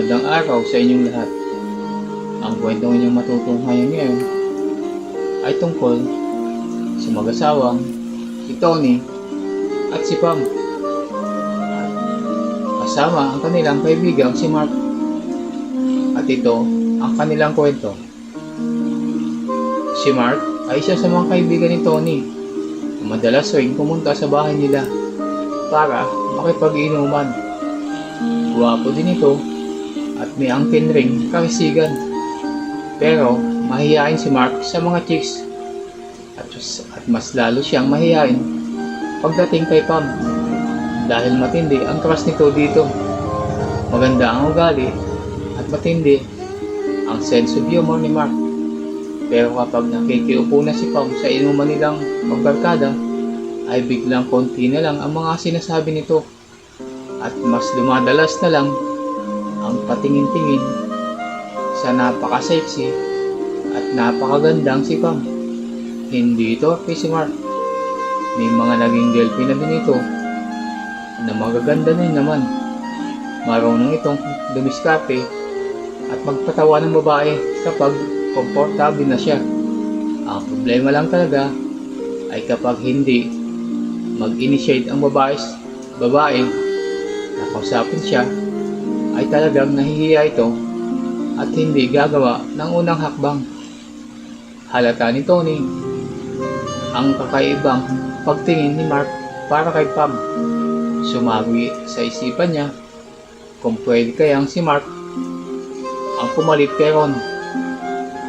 Magandang araw sa inyong lahat. Ang kwentong inyong matutunghayan ngayon ay tungkol sa mag-asawang si Tony at si Pam. Kasama ang kanilang kaibigang si Mark. At ito ang kanilang kwento. Si Mark ay isa sa mga kaibigan ni Tony na madalas tuwing pumunta sa bahay nila para makipag-inuman. Guwapo din ito at may angkin ring kakisigan. Pero mahihain si Mark sa mga chicks at mas lalo siyang mahihain pagdating kay Pam dahil matindi ang crush nito dito. Maganda ang ugali at matindi ang sense of humor ni Mark. Pero kapag nakikiupo na si Pam sa inuman nilang magbarkada ay biglang konti na lang ang mga sinasabi nito at mas dumadalas na lang ang patingin-tingin sa napaka-sexy at napakagandang si Pam. Hindi ito kay si Mark. May mga naging girlfriend na din ito na magaganda din naman. Marunong itong dumiskarte at magpatawa ng babae kapag komportable na siya. Ang problema lang talaga ay kapag hindi mag-initiate ang babae na kausapin siya ay talagang nahihiya ito at hindi gagawa ng unang hakbang. Halata ni Tony ang kakaibang pagtingin ni Mark para kay Pam. Sumabi sa isipan niya kung pwede kayang si Mark ang pumalit kay Ron.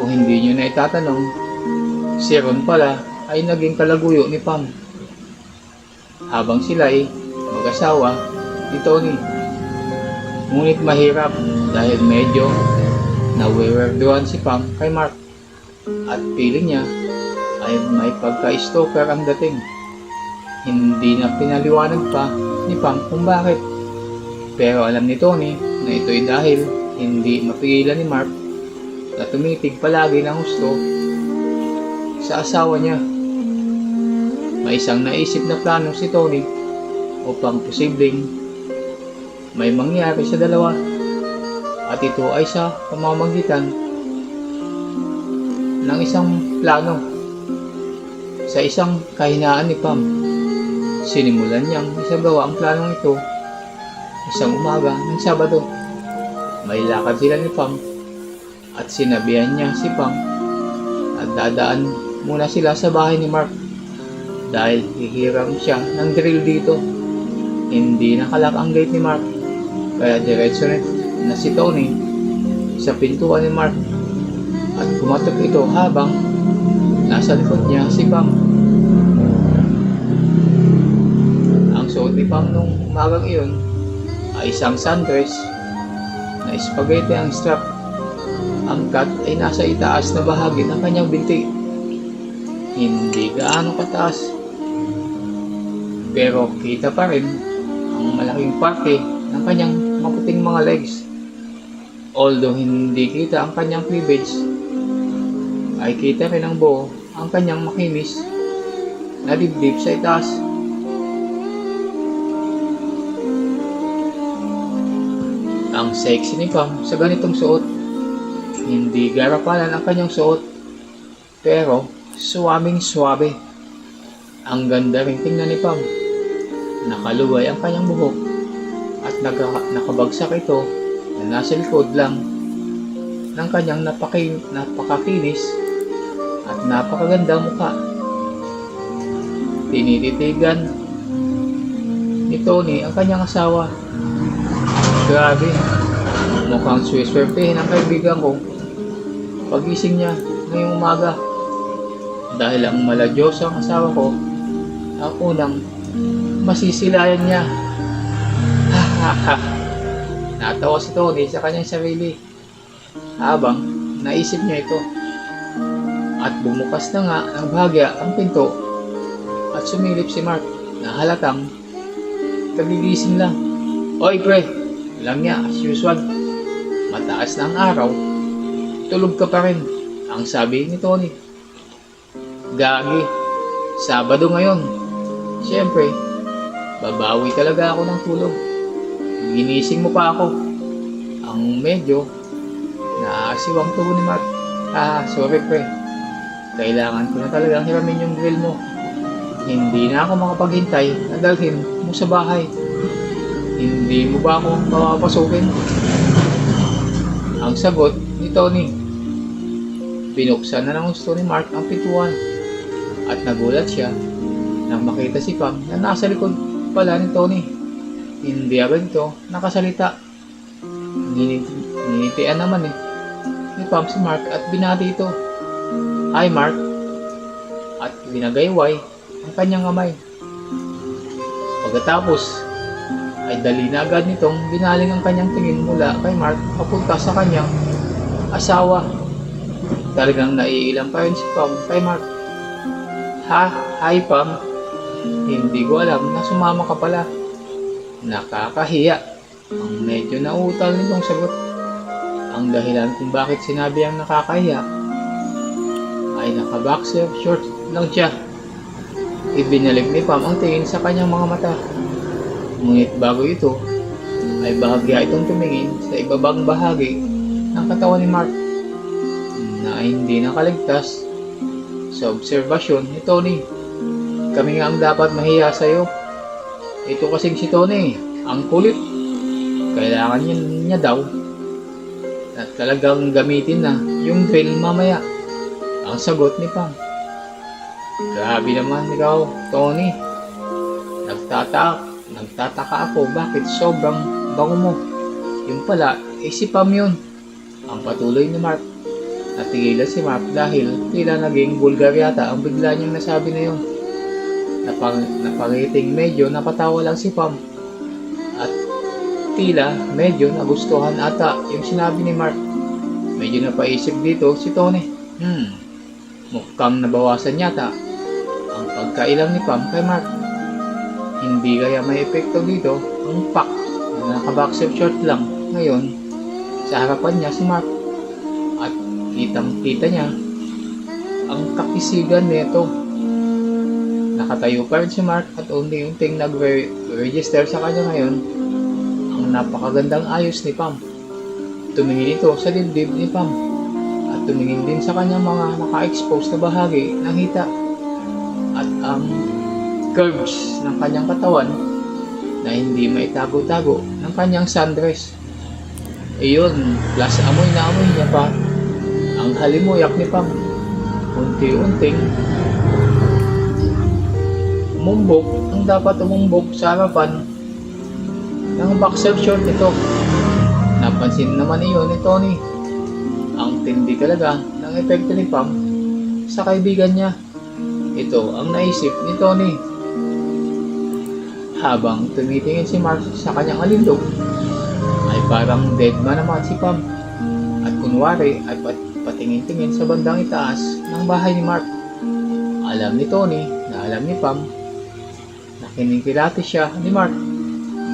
Kung hindi niyo na itatanong, si Ron pala ay naging kalaguyo ni Pam habang sila ay mag-asawa ni Tony. Ngunit mahirap dahil medyo nawiwerduhan si Pam kay Mark at feeling niya ay may pagka-stalker ang dating. Hindi na pinaliwanag pa ni Pam kung bakit. Pero alam ni Tony na ito'y dahil hindi mapigilan ni Mark na tumitig palagi ng gusto sa asawa niya. May isang naisip na plano si Tony upang posibleng may mangyari sa dalawa at ito ay sa pamamagitan ng isang plano. Sa isang kahinaan ni Pam, sinimulan niyang isagawa ang planong ito isang umaga ng Sabado. May lakad sila ni Pam at sinabihan niya si Pam at dadaan muna sila sa bahay ni Mark dahil hihiram siya ng drill dito. Hindi nakalak ang gate ni Mark kaya diretso na si Tony sa pintuan ni Mark at kumatok ito habang nasa likod niya si Pam. Ang suot ni Pam nung umagang iyon ay isang sundress na spaghetti ang strap. Ang cut ay nasa itaas na bahagi ng kanyang binti. Hindi gaano kataas pero kita pa rin ang malaking parte ng kanyang maputing mga legs. Although hindi kita ang kanyang cleavage, ay kita rin ang buo ang kanyang makinis na dibdib sa itaas. Ang sexy ni Pam sa ganitong suot. Hindi garapalan ang kanyang suot, pero suwaming suwabe. Ang ganda rin tingnan ni Pam. Nakaluway ang kanyang buhok at nakabagsak ito na nasa likod lang ng kanyang napakakinis at napakagandang mukha. Tinititigan ni Tony ang kanyang asawa. Grabe, mukhang swiswertehin ang kaibigan ko pagising niya ngayong umaga dahil ang maladyos ang asawa ko ang unang masisilayan niya. Natawa si Tony sa kanyang sarili habang naisip niya ito at bumukas na nga ng bahagya ang pinto at sumilip si Mark na halatang kagigising lang. Oy pre, lang niya as usual, mataas na ang araw, tulog ka pa rin, ang sabi ni Tony. Gagi, Sabado ngayon, siyempre babawi talaga ako ng tulog. Ginising mo pa ako. ang medyo naasiwang tubo ni Mark. Sorry pre. Kailangan ko na talagang hiramin yung grill mo. Hindi na ako makapaghintay na dalhin mo sa bahay. Hindi mo ba ako papapasukin? Ang sagot ni Tony. Binuksan na ng gusto ni Mark ang pintuan at nagulat siya nang makita si Pam na nasa likod pala ni Tony. Hindi agad ito nakasalita. Ninitian naman ni Pam si Mark at binati ito. Hi Mark! At binagayway ang kanyang kamay. Pagkatapos ay dali na agad nitong binaling ang kanyang tingin mula kay Mark papunta sa kanyang asawa. Talagang naiilang pa rin si Pam kay Mark. Hi Pam, hindi ko alam na sumama ka pala. Nakakahiya. Ang medyo nauutal nitong sagot. Ang dahilan kung bakit sinabi ang nakakahiya ay naka-boxer short lang siya. Ibinalik ni Pam ang tingin sa kanyang mga mata. Ngunit bago ito, ay bahagya itong tumingin sa ibabang bahagi ng katawan ni Mark na hindi nakaligtas sa obserbasyon ni Tony. Kami nga ang dapat mahiya sa'yo. Ito kasing si Tony, ang kulit. Kailangan niya daw na talagang gamitin na yung drill mamaya. Ang sagot ni Pam. Grabe naman ikaw, Tony. Nagtataka ako bakit sobrang bango mo. Yung pala, si Pam yun. Ang patuloy ni Mark. Natigilan si Mark dahil tila naging bulgar yata ang bigla niyang nasabi na yun. Napangiting medyo napatawa lang si Pam. At tila medyo nagustuhan ata yung sinabi ni Mark. Medyo napaisip dito si Tony. Mukhang nabawasan yata ang pagkailang ni Pam kay Mark. Hindi kaya may epekto dito ang pack na naka-boxer short lang ngayon sa harapan niya si Mark. At kitang-kita niya ang kakisigan nito. Nakatayo pa rin si Mark at unti-unting nag-register sa kanya ngayon ang napakagandang ayos ni Pam. Tumingin ito sa dibdib ni Pam at tumingin din sa kanyang mga naka-expose na bahagi ng hita at ang curves ng kanyang katawan na hindi maitago-tago ng kanyang sundress. Iyon, plus amoy na amoy niya pa ang halimuyak ni Pam. Unti-unting umumbok ang dapat umumbok sa harapan ng boxer short nito. Napansin naman iyon ni Tony. Ang tindi talaga ng epekto ni Pam sa kaibigan niya. Ito ang naisip ni Tony. Habang tumitingin si Mark sa kanyang alindog, ay parang dead man naman si Pam. At kunwari ay patingin-tingin sa bandang itaas ng bahay ni Mark. Alam ni Tony na alam ni Pam na kinikilati siya ni Mark.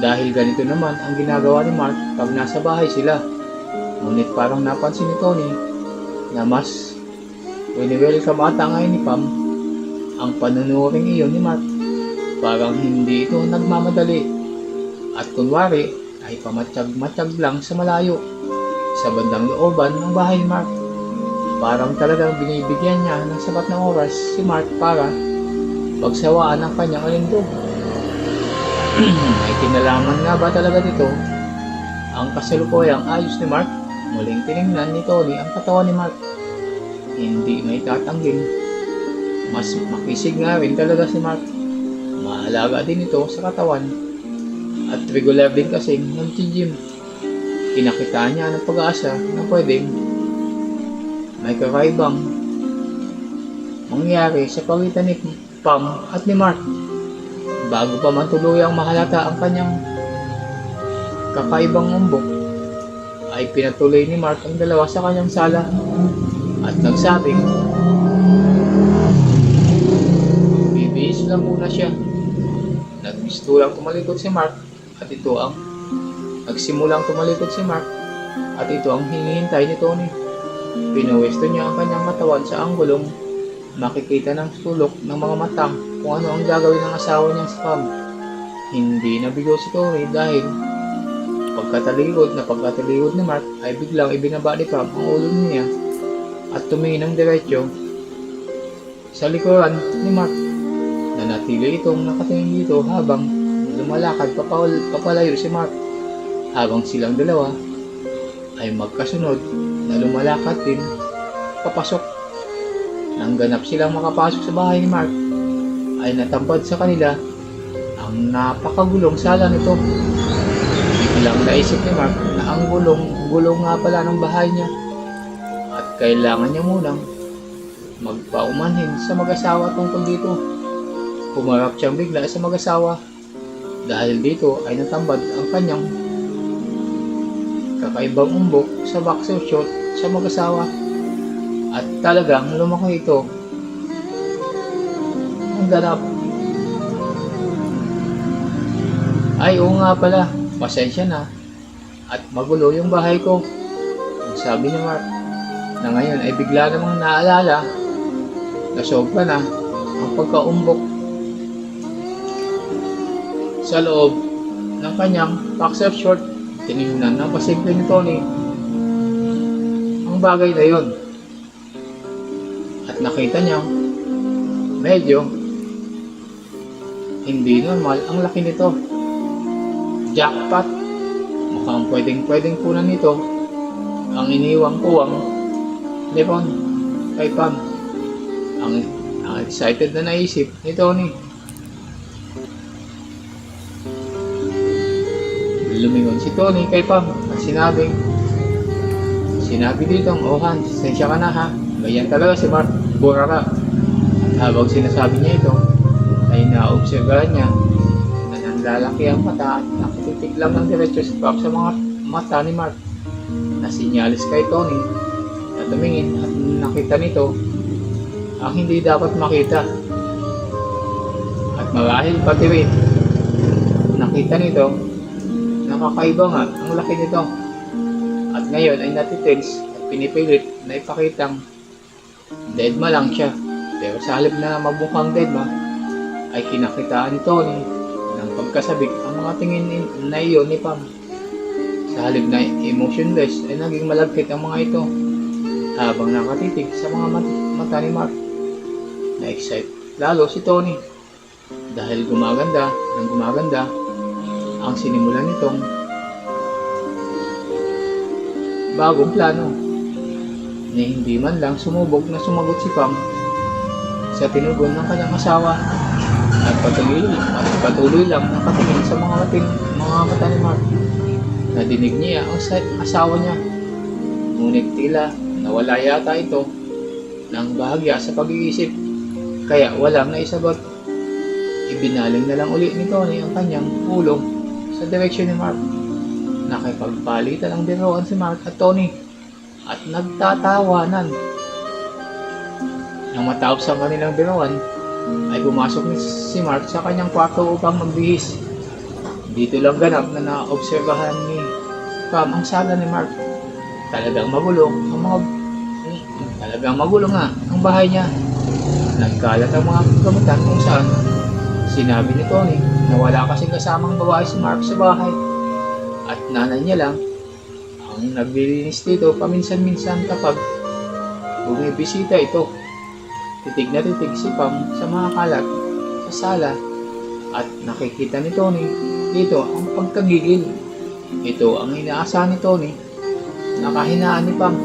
Dahil ganito naman ang ginagawa ni Mark pag nasa bahay sila. Ngunit parang napansin ni Tony na mas wini-welcome ata ngayon ni Pam ang panunuring iyon ni Mark. Parang hindi ito nagmamadali at kunwari ay pamatsyag-matsyag lang sa malayo sa bandang looban ng bahay ni Mark. Parang talagang binibigyan niya ng sapat na oras si Mark para pagsawaan ang kanyang alindog. May kinalaman nga ba talaga dito ang kasalukuyang ayos ni Mark? Muling tinignan ni Tony ang katawan ni Mark. Hindi may tatangging mas makisig nga rin talaga si Mark. Mahalaga din ito sa katawan at regular din kasing nag-gym. Kinakita niya ng pag-asa na pwedeng may kakaibang mangyari sa pagitan ni Pam at ni Mark. Bago pa man tuluyang mahalata ang kanyang kakaibang umbok, ay pinatuloy ni Mark ang dalawa sa kanyang sala at nagsabing bibihis lang muna siya. Nagmistulang tumalikod si Mark at ito ang nagsimulang tumalikod si Mark at ito ang hinihintay ni Tony. Pinuwesto niya ang kanyang katawan sa anggulong makikita ng sulok ng mga matang kung ano ang gagawin ng asawa niyang si Pam. Hindi nabigo si Tony dahil pagkatalikod ni Mark ay biglang ibinaba ni Pam ang ulo niya at tumingin ng diretso sa likuran ni Mark. Nanatili itong nakatingin dito habang lumalakad papalayo si Mark, habang silang dalawa ay magkasunod na lumalakad din papasok. Nang ganap silang makapasok sa bahay ni Mark ay natambad sa kanila ang napakagulong sala nito. Biglang naisip ni Mark na ang gulong nga pala ng bahay niya at kailangan niya munang magpaumanhin sa mag-asawa tungkol dito. Humarap siyang bigla sa mag-asawa dahil dito ay natambad ang kanyang kakaibang umbok sa boxer short sa mag-asawa at talagang lumaki ito. Ang ganap ay oo nga pala, pasensya na at magulo yung bahay ko, ang sabi ni Mark, na ngayon ay bigla namang naalala na sobra na ang pagkaumbok sa loob ng kanyang boxer short. Tinignan ng pasimple ni Tony ang bagay na yun at nakita niya medyo hindi normal ang laki nito. Jackpot! Mukhang pwedeng kunan nito ang iniwang puwang lepon kay Pam. Ang excited na naisip ni Tony. Lumingon si Tony kay Pam at sinabi dito ang Han, sensya ka na ha, ganyan talaga si Mark, burara. At habang sinasabi niya ito ay naobserbahan niya na nanlalaki ang mata at nakatitig lang ng diretso si Pam sa mga mata ni Mark na sinyalis kay Tony na tumingin at nakita nito ang hindi dapat makita. At marahil pati rin nakita nito nakakaiba nga ang laki nito at ngayon ay natitense at pinipilit na ipakitang deadma lang siya, pero sa halip na mabukhang deadma ay kinakitaan ni Tony ng pagkasabik ang mga tingin na iyon ni Pam. Sa halip na emotionless ay naging malagkit ang mga ito habang nakatitig sa mga mata ni Mark. Na-excite lalo si Tony dahil gumaganda ang sinimulan nitong bagong plano na hindi man lang sumubok na sumagot si Pam sa tinugon ng kanyang asawa at patuloy lang nakatingin sa mga mata ni Mark. Nadinig niya ang asawa niya, ngunit tila nawala yata ito ng bahagya sa pag-iisip kaya walang naisagot. Ibinaling na lang uli ni Tony ang kanyang ulo sa direksyon ni Mark. Nakipagpalitan ang biroan si Mark at Tony at nagtatawanan. Nang matapos ang kanilang biroan ay pumasok si Mark sa kanyang kwarto upang magbihis. Dito lang ganap na naobserbahan ni Pam ang sala ni Mark. Talagang magulo nga ang bahay niya. Nagkalat ang mga kagamitan kung saan sinabi ni Tony na wala kasing kasamang babae si Mark sa bahay at nanay niya lang ang naglilinis dito paminsan-minsan kapag bumibisita ito. Titig na titig si Pam sa mga kalat sa sala at nakikita ni Tony dito ang pagkagigil. Ito ang inaasahan ni Tony na kahinaan ni Pam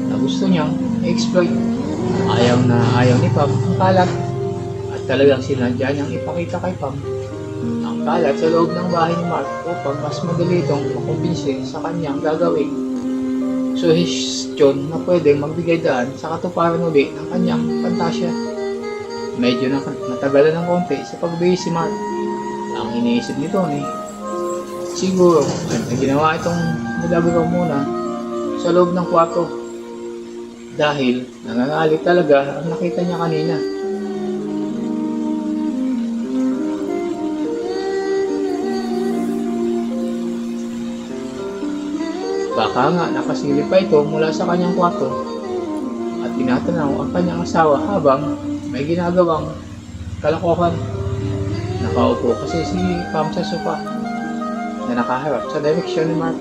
na gusto niyang i-exploit. Ayaw ni Pam ang kalat at talagang sinadya niyang ipakita kay Pam ang kalat sa loob ng bahay ni Mark upang mas madali itong makumbinsin sa kanyang gagawin. Suggestion na pwedeng magbigay daan sa katuparan uli ng kanyang pantasya. Medyo natagalan ng konti sa pagbihis si Mark. Ang iniisip ni Tony, siguro ay ginawa itong nilagaw muna sa loob ng kwarto dahil nangangalit talaga ang nakita niya kanina. Baka nga nakasilip pa ito mula sa kanyang kwarto at tinatanaw ang kanyang asawa habang may ginagawang kalokohan. Nakaupo kasi si Pam sa sofa. na nakaharap sa direksyon ni Mark.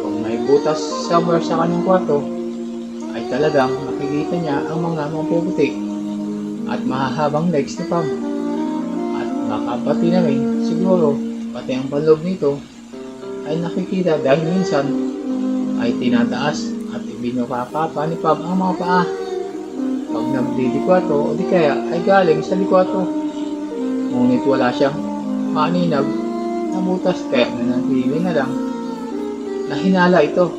Kung may butas somewhere sa kanyang kwarto, ay talagang makikita niya ang mga mapuputi at mahahabang legs ni Pam. At baka pati na rin siguro pati ang panloob nito ay nakikita dahil minsan ay tinataas at ibinukakapa ni Pam ang mga paa pag nagdidikwato o di kaya ay galing sa likwato. Ngunit wala siyang maaninag na butas kaya nanatili na lang na hinala ito.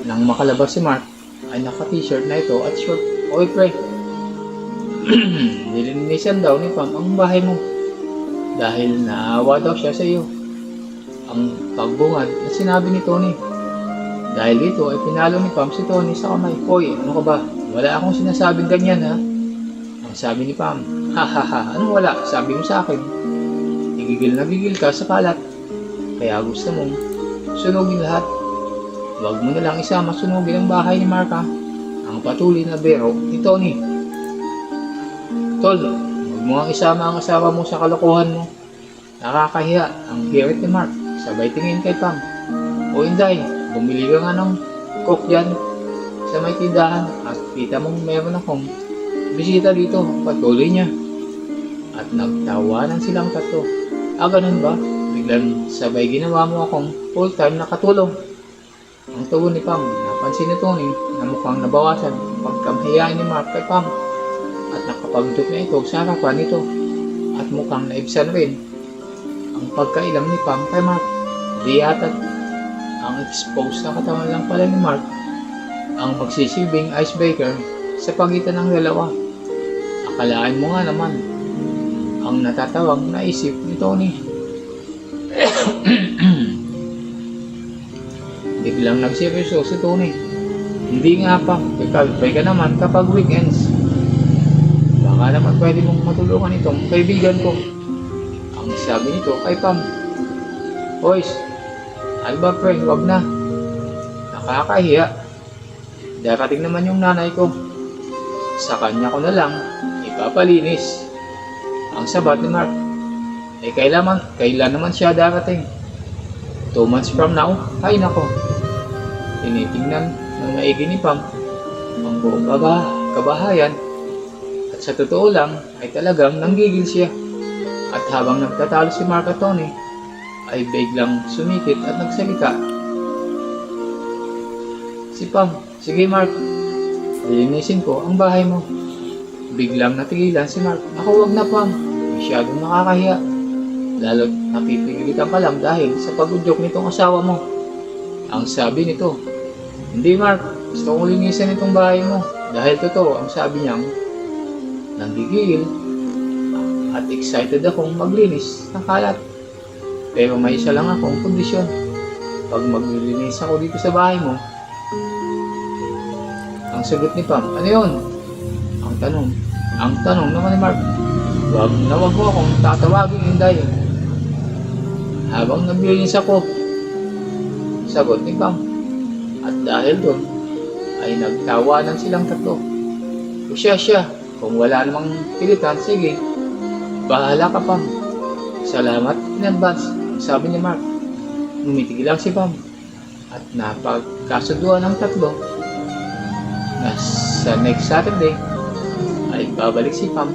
Nang makalabas si Mark ay naka-t-shirt na ito at short. Oy pre, nilinisan daw ni Pam ang bahay mo dahil naawa daw siya sa iyo. Ang pagbungad na sinabi ni Tony. Dahil dito ay pinalo ni Pam si Tony sa kamay. Hoy, ano ka ba? Wala akong sinasabing ganyan ha. Ang sabi ni Pam, hahaha, anong wala? Sabi mo sa akin, igigil na gigil ka sa kalat. Kaya gusto mong sunugin lahat. Huwag mo na lang isama sunugin ang bahay ni Mark ha. Ang patuloy na biro ni Tony. Tol, huwag mo ang isama ang asawa mo sa kalokohan mo. Nakakahiya ang hirit ni Mark. Sabay tingin kay Pam. O Inday, bumili ka nga ng coke dyan sa may tindahan at kita mong meron akong bisita dito. Patuloy niya. At nagtawanan silang tatlo. Ganun ba? Biglang sabay ginawa mo akong full-time na katulong. Ang tugon ni Pam, napansin ni Tony na mukhang nabawasan ang pagkamahiyaan ni Mark kay Pam at nakapagdok na ito sa harapan nito at mukhang naibsan rin ang pagkailam ni Pam kay Mark. Di yata ang exposed na katawan lang pala ni Mark ang magsisilbing icebreaker sa pagitan ng dalawa. Akalaan mo nga naman ang natatawang naisip ni Tony. Biglang nagseryoso si Tony. Hindi nga pa, kakalpay ka naman kapag weekends. Baka naman pwede mong matulungan itong kaibigan ko. Ang sabi nito kay Pam. Boys, Alba pre, wag na. Nakakahiya. Darating naman yung nanay ko. Sa kanya ko na lang ipapalinis. Ang sabat ni Mark. Kailan naman siya darating? 2 months from now? Ay nako. Tinitingnan ng maigi ni Pam ang buong kabahayan at sa totoo lang ay talagang nanggigil siya. At habang nagtatalo si Mark at Tony ay biglang sumikit at nagsalita. Si Pam, sige Mark, lilinisin ko ang bahay mo. Biglang natigilan si Mark. Ako wag na Pam, masyadong nakakahiya. Lalo't napipigilitan ka lang dahil sa pag-udyok nitong asawa mo. Ang sabi nito, hindi Mark, gusto kong linisan itong bahay mo. Dahil totoo, ang sabi niyang, nanggigil at excited akong maglinis ng kalat. Pero may isa lang akong kondisyon. Pag maglilinis ako dito sa bahay mo, ang sagot ni Pam, ano yun? Ang tanong naman ni Mark, wag mo akong tatawagin Inday. Habang naglilinis ako, sagot ni Pam. At dahil doon, ay nagtawanan silang tatlo. O siya, kung wala namang pilitan, sige, bahala ka Pam. Salamat in advance, sabi ni Mark. Numitigil lang si Pam. At napagkasunduan ng tatlo na sa next Saturday ay babalik si Pam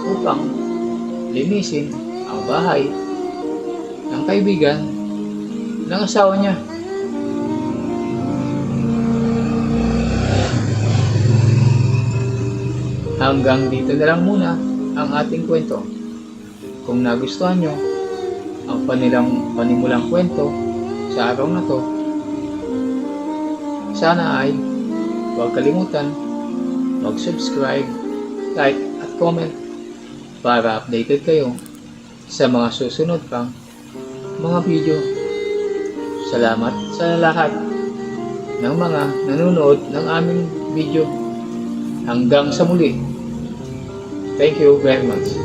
upang linisin ang bahay ng kaibigan ng asawa niya. Hanggang dito na lang muna ang ating kwento. Kung nagustuhan nyo ang panimulang kwento sa araw na to, sana ay huwag kalimutan mag-subscribe, like at comment para updated kayo sa mga susunod pang mga video. Salamat sa lahat ng mga nanonood ng aming video. Hanggang sa muli. Thank you very much.